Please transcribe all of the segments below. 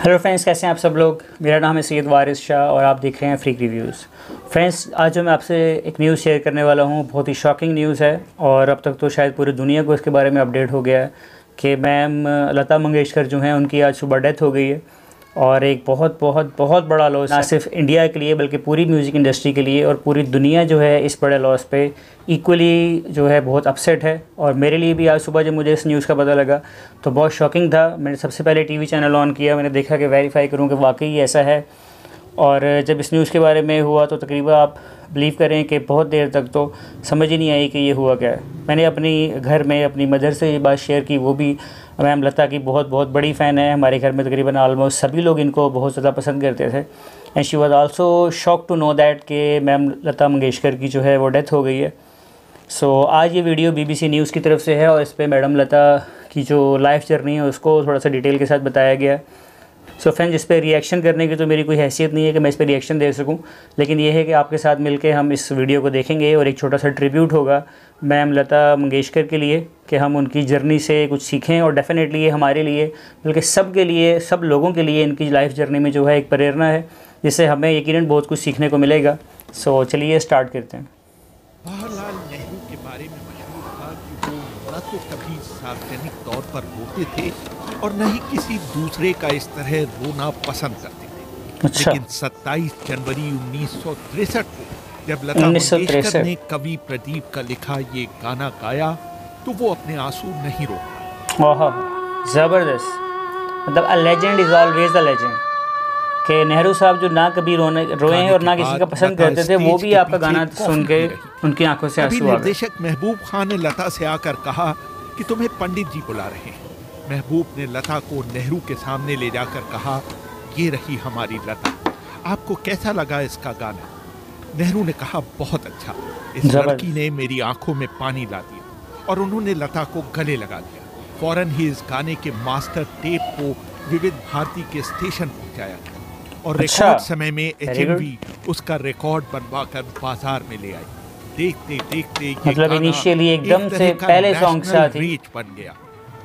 Hello friends, कैसे हैं आप सब लोग। मेरा नाम है सैयद वारिस शाह और आप देख रहे हैं फ्रीक रिव्यूज़। फ्रेंड्स, आज जो मैं आपसे एक न्यूज़ शेयर करने वाला हूँ बहुत ही शॉकिंग न्यूज़ है और अब तक तो शायद पूरी दुनिया को इसके बारे में अपडेट हो गया है कि मैम लता मंगेशकर जो हैं उनकी आज सुबह डेथ हो गई है। और एक बहुत बहुत बहुत बड़ा लॉस ना सिर्फ इंडिया के लिए बल्कि पूरी म्यूज़िक इंडस्ट्री के लिए, और पूरी दुनिया जो है इस बड़े लॉस पे इक्वली जो है बहुत अपसेट है। और मेरे लिए भी आज सुबह जब मुझे इस न्यूज़ का पता लगा तो बहुत शॉकिंग था। मैंने सबसे पहले टीवी चैनल ऑन किया, मैंने देखा कि वेरीफाई करूँ कि वाकई ऐसा है। और जब इस न्यूज़ के बारे में हुआ तो तकरीबन आप बिलीव करें कि बहुत देर तक तो समझ ही नहीं आई कि ये हुआ क्या है। मैंने अपनी घर में अपनी मदर से ये बात शेयर की, वो भी मैम लता की बहुत बहुत बड़ी फ़ैन है। हमारे घर में तकरीबन ऑलमोस्ट सभी लोग इनको बहुत ज़्यादा पसंद करते थे। And she was also shock to know that कि मैम लता मंगेशकर की जो है वो डेथ हो गई है। सो आज ये वीडियो BBC न्यूज़ की तरफ से है और इस पर मैडम लता की जो लाइफ जर्नी है उसको थोड़ा सा डिटेल के साथ बताया गया है। सो फ्रेंड्स, इस पर रिएक्शन करने की तो मेरी कोई हैसियत नहीं है कि मैं इस पर रिएक्शन दे सकूं, लेकिन ये है कि आपके साथ मिलके हम इस वीडियो को देखेंगे और एक छोटा सा ट्रिब्यूट होगा मैम लता मंगेशकर के लिए कि हम उनकी जर्नी से कुछ सीखें। और डेफ़िनेटली ये हमारे लिए बल्कि सब के लिए, सब लोगों के लिए इनकी लाइफ जर्नी में जो है एक प्रेरणा है जिससे हमें यकीनन बहुत कुछ सीखने को मिलेगा। सो चलिए स्टार्ट करते हैं। जवाहरलाल नेहरू के बारे में मशहूर था कि वो न तो कभी सार्वजनिक तौर पर रोते थे और न ही किसी दूसरे का इस तरह रोना पसंद करते थे। अच्छा। लेकिन 27 जनवरी 1963 को जब लता मंगेशकर ने कवि प्रदीप का लिखा ये गाना गाया तो वो अपने आंसू नहीं रोक। वाह, ज़बरदस्त। मतलब a legend is always a legend कि नेहरू साहब जो ना कभी रोए हैं और ना किसी का पसंद करते थे, वो भी आपका गाना सुन के उनकी आंखों से आंसू आ गए। निर्देशक महबूब खान ने लता से आकर कहा कि तुम्हें पंडित जी बुला रहे हैं। महबूब ने लता को नेहरू के सामने ले जाकर कहा, ये रही हमारी लता, आपको कैसा लगा इसका गाना? नेहरू ने कहा, बहुत अच्छा। इस लड़की ने मेरी आंखों में पानी ला दिया। और उन्होंने लता को गले लगा दिया। फौरन ही इस गाने के मास्टर टेप को विविध भारती के स्टेशन पहुंचाया और रिकॉर्ड समय में HMV उसका रिकॉर्ड बनवा कर बाजार में ले आई। देखते देखते मतलब इनिशियली एकदम से पहले सॉन्ग से रीच बन गया।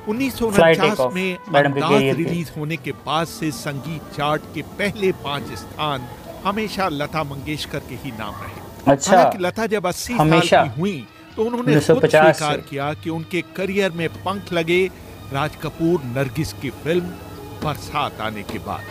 1949 में अंदाज रिलीज होने के बाद से संगीत चार्ट के पहले 5 स्थान हमेशा लता मंगेशकर के ही नाम रहे। अच्छा। हालांकि लता जब 80 साल की हुई तो उन्होंने खुद स्वीकार किया कि उनके करियर में पंख लगे राज कपूर नरगिस की फिल्म बरसात आने के बाद।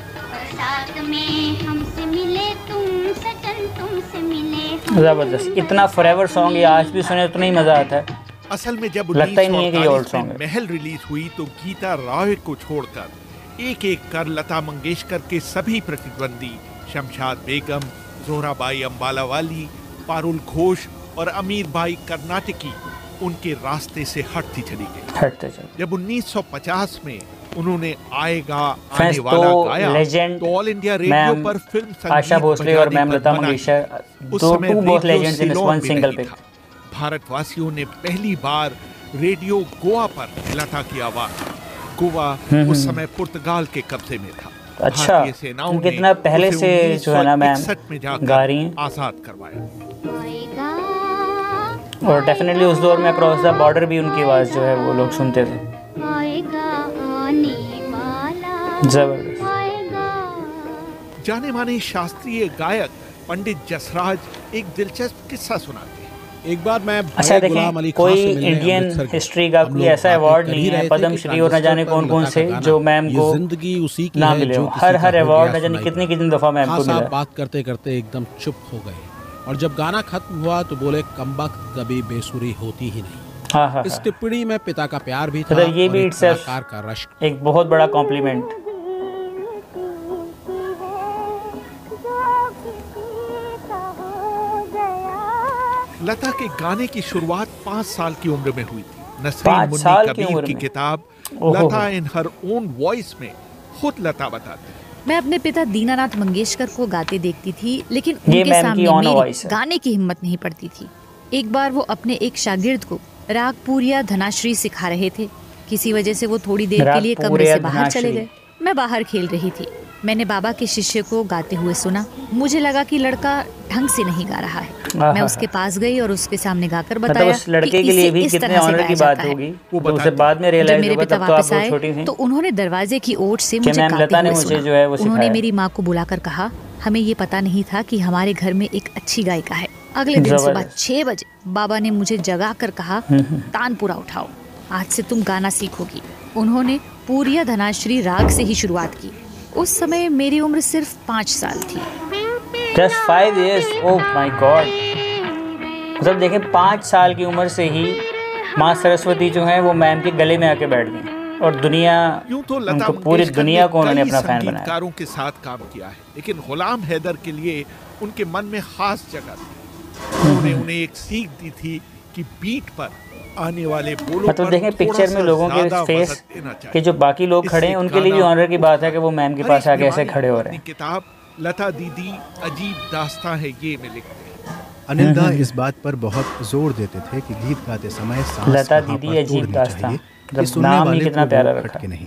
जबरदस्त, इतना फॉरएवर सॉन्ग ये आज भी सुने उतना ही मजा आता है। असल में जब लगता ही नहीं है कि ये ओल्ड सॉन्ग है। महल रिलीज हुई तो गीता रॉय को छोड़कर एक एक कर लता मंगेशकर के सभी प्रतिद्वंदी शमशाद बेगम, जोहराबाई अंबालावाली, पारुल घोष और अमीर बाई कर्नाटकी उनके रास्ते से हटती चली गई। जब 1950 में उन्होंने आएगा आने वाला गाया तो ऑल इंडिया रेडियो पर फिल्म संगीत आशा भोसले और ma'am Lata Mangeshkar two both legends in one single pic. भारतवासियों ने पहली बार रेडियो गोवा पर लता की आवाज। गोवा उस समय पुर्तगाल के कब्जे में था। अच्छा, कितना पहले से जो है ना मैम गा रही हैं, आजाद करवाया। और डेफिनेटली उस दौर में अक्रॉस द बॉर्डर भी उनकी आवाज़ जो है वो लोग सुनते थे। जबरदस्त। जाने माने शास्त्रीय गायक पंडित जसराज एक दिलचस्प किस्सा सुनाते हैं। एक बार मैं अच्छा देखें, कोई इंडियन हिस्ट्री का कोई ऐसा अवार्ड नहीं है, पद्म श्री और न जाने कौन कौन से, जो मैम को जिंदगी उसी की ना मिले। हर अवार्ड न जाने कितनी कितनी दफा मैम को मिला। बात करते करते एकदम चुप हो गए और जब गाना खत्म हुआ तो बोले, कमबख्त कभी बेसुरी होती ही नहीं। हाँ। इस टिप्पणी में पिता का प्यार भी था, ये भी कलाकार का रश्क, एक बहुत बड़ा कॉम्प्लीमेंट। लता के गाने की शुरुआत 5 साल की उम्र में हुई थी। नसरीन मुन्नी कबीर की किताब लता इन हर ओन वॉइस में खुद लता बताती है, मैं अपने पिता दीनानाथ मंगेशकर को गाते देखती थी, लेकिन उनके सामने मेरी गाने की हिम्मत नहीं पड़ती थी। एक बार वो अपने एक शागिर्द को राग पूरिया धनाश्री सिखा रहे थे। किसी वजह से वो थोड़ी देर के लिए कमरे से बाहर चले गए। मैं बाहर खेल रही थी। मैंने बाबा के शिष्य को गाते हुए सुना। मुझे लगा कि लड़का ढंग से नहीं गा रहा है। मैं उसके पास गई और उसके सामने गाकर बताया उस लड़के के लिए भी कितने ऑनर की बात होगी। वो उसे बाद में रियलाइज होगा, तब तो आप बहुत छोटी थी। तो उन्होंने दरवाजे की ओर से मुझे गाते हुए सुना। उन्होंने मेरी माँ को बुलाकर कहा, हमें ये पता नहीं था कि हमारे घर में एक अच्छी गायिका है। अगले दिन सुबह 6 बजे बाबा ने मुझे जगा कर कहा, तानपुरा उठाओ, आज से तुम गाना सीखोगी। उन्होंने पूरिया धनाश्री राग से ही शुरुआत की। उस समय मेरी उम्र सिर्फ 5 साल थी। Just 5 years, oh my God। मतलब देखें, 5 साल की उम्र से ही माँ सरस्वती जो है वो मैम के गले में आके बैठ गई और दुनिया उनको पूरी दुनिया को उन्होंने अपना फैन बनाया। संगीतकारों के साथ काम किया है, लेकिन गुलाम हैदर के लिए उनके मन में खास जगह थी। उन्होंने उन्हें एक सीख दी थी कि बीट पर आने वाले बोलों मतलब देखें पिक्चर में लोगों के फेस के जो बाकी लोग खड़े हैं उनके लिए भी ऑनर की बात है कि वो मैम के पास आके ऐसे खड़े हो रहे हैं। किताब लता दीदी अजीब दास्तां है ये में लिखते हैं। अनिल दा इस बात पर बहुत जोर देते थे कि गीत गाते समय सांस लता दीदी अजीब दास्तां, नाम ही कितना प्यारा रखा है। नहीं,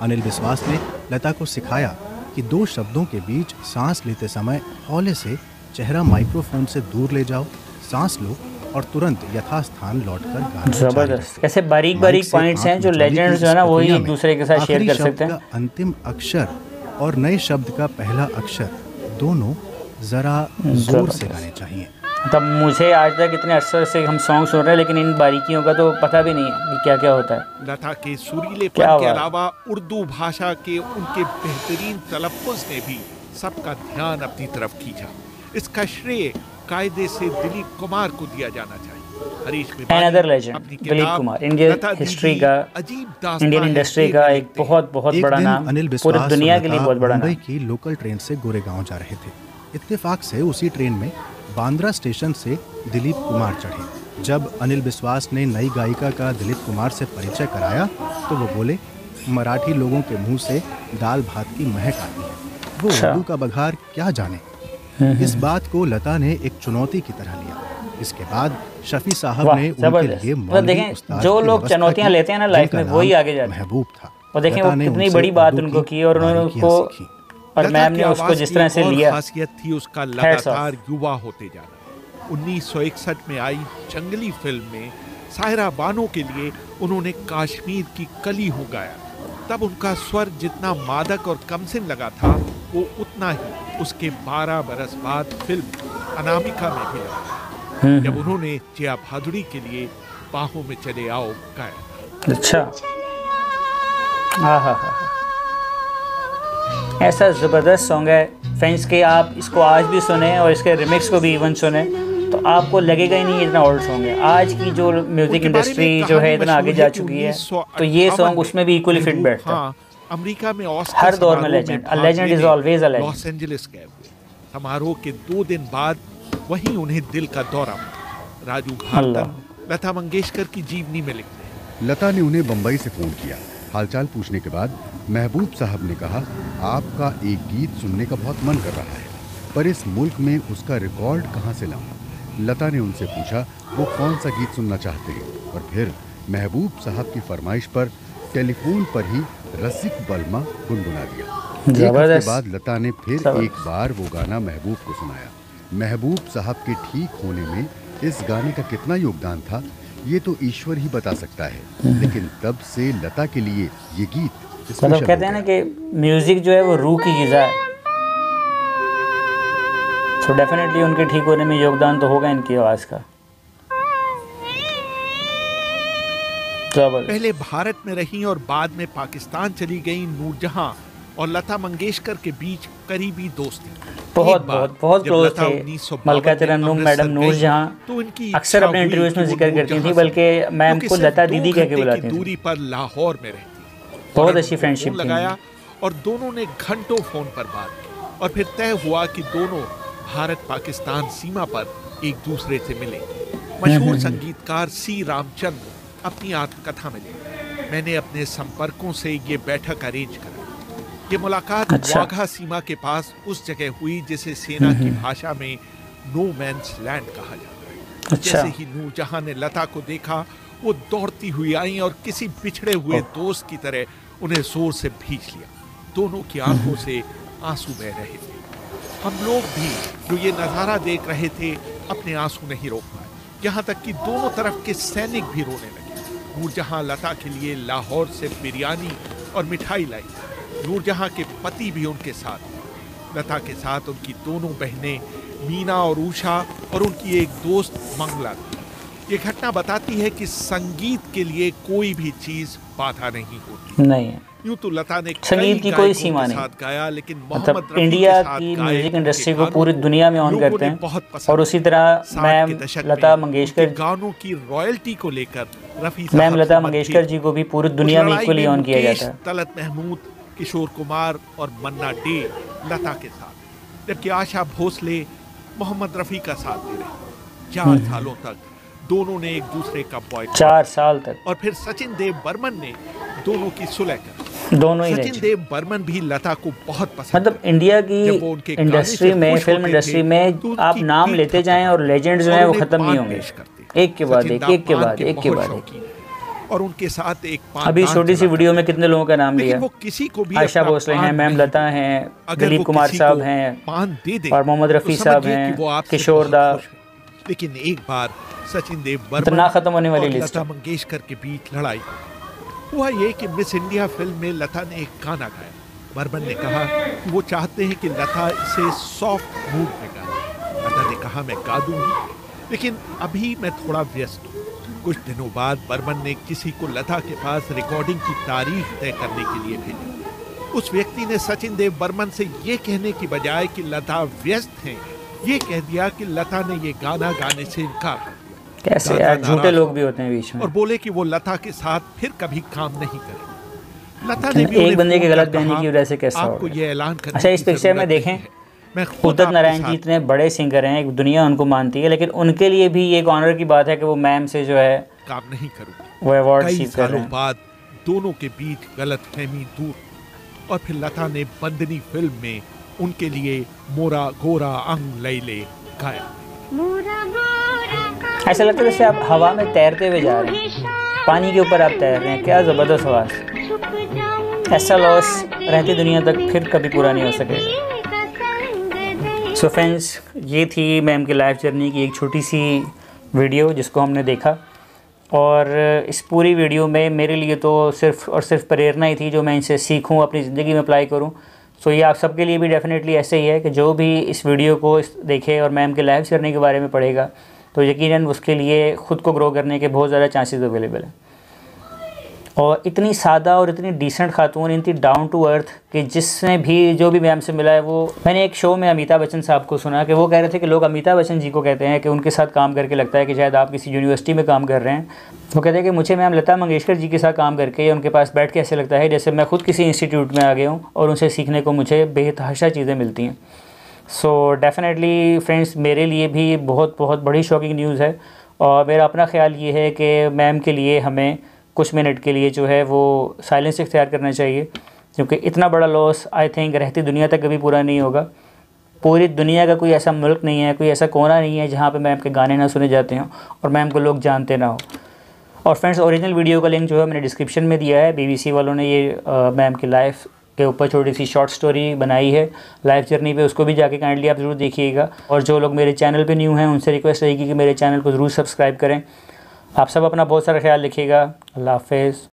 अनिल विश्वास ने लता को सिखाया कि 2 शब्दों के बीच सांस लेते समय हौले से चेहरा माइक्रोफोन से दूर ले जाओ, सांस लो और तुरंत यथास्थान लौटकर गाना। जबरदस्त, कैसे बारीक बारीक पॉइंट्स हैं जो लेजेंड्स जो है ना वही एक दूसरे के साथ शेयर कर सकते हैं। अंतिम अक्षर और नए शब्द का पहला अक्षर दोनों जरा जोर से गाने चाहिए। तब मुझे आज तक इतने अरसे से हम सॉन्ग सुन रहे हैं लेकिन इन बारीकियों का तो पता भी नहीं है कि क्या क्या होता है। लता के सुरीलेपन के अलावा उर्दू भाषा के उनके बेहतरीन तलफ़्फ़ुज़ ने भी सबका ध्यान अपनी तरफ खींचा। इसका श्रेय कायदे से दिलीप कुमार को दिया जाना चाहिए। Another legend, Dilip Kumar, Indian history का, इंडियन इंडस्ट्री का एक बहुत बड़ा नाम, पूरी दुनिया के लिए बहुत बड़ा नाम। मुंबई की लोकल ट्रेन से गोरेगांव जा रहे थे। इत्तेफाक से उसी ट्रेन में बांद्रा स्टेशन से दिलीप कुमार चढ़े। जब अनिल विश्वास ने नई गायिका का दिलीप कुमार से परिचय कराया तो वो बोले, मराठी लोगों के मुंह से दाल भात की महक आती है, वो उर्दू का बघार क्या जाने। इस बात को लता ने एक चुनौती की तरह लिया। इसके बाद शफी साहब ने उनके लिए देखें, जो लोग चुनौतियां लेते हैं ना लाइफ में वही आगे जाते हैं। महबूब था और देखें वो कितनी बड़ी बात उनको की और उन्होंने उसको, और मैम ने उसको जिस तरह से लिया। खासियत थी उसका लगातार युवा होते जाना। 1961 में आई जंगली फिल्म में सायरा बानो के लिए उन्होंने कश्मीर की कली हो गाया। तब उनका स्वर जितना मादक और कमसिन लगा था वो उतना ही उसके 12 बरस बाद फिल्म अनामिका में भी लगा, जब उन्होंने जया भादुड़ी के लिए बाहों में चले आओ गाया। अच्छा, ऐसा ज़बरदस्त सॉन्ग है फ्रेंड्स के, आप इसको आज भी सुने और इसके रिमिक्स को भी इवन सुने तो आपको लगेगा ही नहीं इतना ओल्ड सॉन्ग है। आज की जो म्यूजिक इंडस्ट्री जो है इतना आगे जा चुकी है तो ये सॉन्ग उसमें भी इक्वली फिट बैठता है। अमेरिका में हर दौर में legend, a legend is always a legend. Los Angeles गए हुए समारोह के 2 दिन बाद वहीं उन्हें दिल का दौरा हुआ। राजू भारतन लता मंगेशकर की जीवनी में लिखते हैं, लता ने उन्हें बम्बई से फोन किया। हालचाल पूछने के बाद महबूब साहब ने कहा, आपका एक गीत सुनने का बहुत मन कर रहा है, पर इस मुल्क में उसका रिकॉर्ड कहाँ से लाऊं? लता ने उनसे पूछा वो कौन सा गीत सुनना चाहते हैं और फिर महबूब साहब की फरमाइश पर टेलीफोन पर ही रसिक बलमा गुनगुना दिया। एक हफ्ते बाद लता ने फिर एक बार वो गाना महबूब को सुनाया। महबूब साहब के ठीक होने में इस गाने का कितना योगदान था ये तो ईश्वर ही बता सकता है, लेकिन तब से लता के लिए ये गीत मतलब कहते हैं ना कि म्यूजिक जो है वो रूह की ग़िज़ा है। तो डेफिनेटली उनके ठीक होने में योगदान तो होगा इनकी आवाज़ का। पहले भारत में रही और बाद में पाकिस्तान चली गई नूरजहां और लता मंगेशकर के बीच करीबी दोस्ती, बहुत क्लोज थे। मलका तरन्नुम मैडम नूरजहां तो इनकी अक्सर अपने इंटरव्यूज में जिक्र करती थी, बल्कि मैम को लता दीदी कह के बुलाती थी। दूरी पर लाहौर में रहती, बहुत अच्छी फ्रेंडशिप लगाया और दोनों ने घंटों फोन पर बात की और फिर तय हुआ कि दोनों भारत पाकिस्तान सीमा पर एक दूसरे से मिले। मशहूर संगीतकार सी रामचंद्र अपनी आत्मकथा में लिखा, मैंने अपने संपर्कों से ये बैठक अरेंज करा। ये मुलाकात वाघा सीमा के पास उस जगह हुई जिसे सेना की भाषा में नो मैन्स लैंड कहा जाता है। जैसे ही नूरजहां ने लता को देखा वो दौड़ती हुई आई और किसी बिछड़े हुए दोस्त की तरह उन्हें जोर से भींच लिया। दोनों की आंखों से आंसू बह रहे थे। हम लोग भी जो ये नजारा देख रहे थे अपने आंसू नहीं रोक पाए, यहाँ तक कि दोनों तरफ के सैनिक भी रोने लगे। नूरजहां लता के लिए लाहौर से बिरयानी और मिठाई लाई। नूरजहां के पति भी उनके साथ, लता के साथ उनकी दोनों बहनें मीना और उषा और उनकी एक दोस्त मंगला थी। ये घटना बताती है कि संगीत के लिए कोई भी चीज बाधा नहीं होती। नहीं है, यूं तो लता ने संगीत की कोई सीमा नहीं गाया, लेकिन मतलब इंडिया की म्यूजिक इंडस्ट्री को पूरी दुनिया में ऑन करते हैं। और उसी तरह मैम लता मंगेशकर गानों की रॉयल्टी को लेकर मैम लता मंगेशकर जी को भी पूरी दुनिया में इक्वली ऑन किया जाता है। तलत महमूद, किशोर कुमार और मन्ना डे लता के साथ, जबकि आशा भोसले मोहम्मद रफ़ी का साथ दे रहे। 4 सालों तक दोनों ने एक दूसरे का बॉयकॉट, 4 साल तक। और फिर सचिन देव बर्मन ने दोनों की सुलह कर। दोनों ही सचिन देव बर्मन भी लता को बहुत पसंद, मतलब इंडिया की इंडस्ट्री में, फिल्म इंडस्ट्री में आप नाम लेते जाएं और लेजेंड्स जो हैं वो खत्म नहीं होंगे, एक के बाद एक, एक के बाद एक के बाद एक। और उनके साथ एक अभी छोटी सी वीडियो में कितने लोगों का नाम लिया। वो किसी को भी आशा भोसले हैं, मैम लता हैं, दिलीप कुमार साहब हैं और मोहम्मद रफ़ी साहब हैं, किशोर दा। लेकिन एक बार सचिन देव बर्मन इतना खत्म होने वाली और लिस्ट। लता मंगेशकर के बीच लड़ाई हुआ ये कि मिस इंडिया फिल्म में लता ने एक गाना गाया। बर्मन ने कहा कि वो चाहते हैं कि लता इसे सॉफ्ट मूड में गाए। लता ने कहा मैं गा दूंगी, लेकिन अभी मैं थोड़ा व्यस्त हूँ। कुछ दिनों बाद बर्मन ने किसी को लता के पास रिकॉर्डिंग की तारीख तय करने के लिए भेजा। उस व्यक्ति ने सचिन देव बर्मन से ये कहने की बजाय कि लता व्यस्त हैं, ये कह दिया कि लता ने ये गाना गाने से इनकार कर दिया। कैसे यार, झूठे लोग भी होते हैं बीच में। और बोले कि वो लता के साथ फिर कभी काम नहीं करेंगे। लता ने भी एक बंदे की गलत बयानी की वजह से कैसा आपको ये ऐलान करना। अच्छा, इस पिक्चर में देखें, उदित नारायण जी इतने बड़े सिंगर हैं, एक दुनिया उनको मानती है, लेकिन उनके लिए भी एक ऑनर की बात है कि वो मैम से जो है काम नहीं करूँगी। वो अवार्ड कई रिसीव कर रहे हैं। बाद दोनों के बीच गलतफहमी दूर, और फिर लता ने बंदनी फिल्म में उनके लिए मोरा गोरा अंग लैले गाया। ऐसा लगता है जैसे आप हवा में तैरते हुए जा रहे हैं, पानी के ऊपर आप तैर रहे हैं। क्या ज़बरदस्त आवाज़। ऐसा लॉस रहती दुनिया तक फिर कभी पूरा नहीं हो सकेगा। सो फ्रेंड्स, ये थी मैम की लाइफ जर्नी की एक छोटी सी वीडियो जिसको हमने देखा। और इस पूरी वीडियो में मेरे लिए तो सिर्फ़ और सिर्फ प्रेरणा ही थी, जो मैं इनसे सीखूं, अपनी ज़िंदगी में अप्लाई करूं। सो ये आप सबके लिए भी डेफिनेटली ऐसे ही है कि जो भी इस वीडियो को देखे और मैम के लाइफ जर्नी के बारे में पढ़ेगा तो यकीनन उसके लिए ख़ुद को ग्रो करने के बहुत ज़्यादा चांसेस अवेलेबल हैं। और इतनी सादा और इतनी डिसेंट खातून, इतनी डाउन टू अर्थ कि जिसने भी जो भी मैम से मिला है वो, मैंने एक शो में अमिताभ बच्चन साहब को सुना कि वो कह रहे थे कि लोग अमिताभ बच्चन जी को कहते हैं कि उनके साथ काम करके लगता है कि शायद आप किसी यूनिवर्सिटी में काम कर रहे हैं। वो कहते हैं कि मुझे मैम लता मंगेशकर जी के साथ काम करके या उनके पास बैठ के ऐसे लगता है जैसे मैं खुद किसी इंस्टीट्यूट में आ गया हूँ और उनसे सीखने को मुझे बेतहाशा चीज़ें मिलती हैं। सो डेफिनेटली फ्रेंड्स, मेरे लिए भी बहुत बहुत बड़ी शॉकिंग न्यूज़ है। और मेरा अपना ख्याल ये है कि मैम के लिए हमें कुछ मिनट के लिए जो है वो साइलेंस इख्तियार करना चाहिए, क्योंकि इतना बड़ा लॉस आई थिंक रहती दुनिया तक कभी पूरा नहीं होगा। पूरी दुनिया का कोई ऐसा मुल्क नहीं है, कोई ऐसा कोना नहीं है जहाँ पे मैम के गाने ना सुने जाते हों और मैम को लोग जानते ना हो। और फ्रेंड्स, ओरिजिनल वीडियो का लिंक जो है मैंने डिस्क्रिप्शन में दिया है। BBC वालों ने ये मैम की लाइफ के ऊपर छोटी सी शॉर्ट स्टोरी बनाई है लाइफ जर्नी पे, उसको भी जाके काइंडली आप ज़रूर देखिएगा। और जो लोग मेरे चैनल पे न्यू हैं उनसे रिक्वेस्ट रहेगी कि मेरे चैनल को ज़रूर सब्सक्राइब करें। आप सब अपना बहुत सारा ख्याल रखिएगा। अल्लाह हाफ़िज़।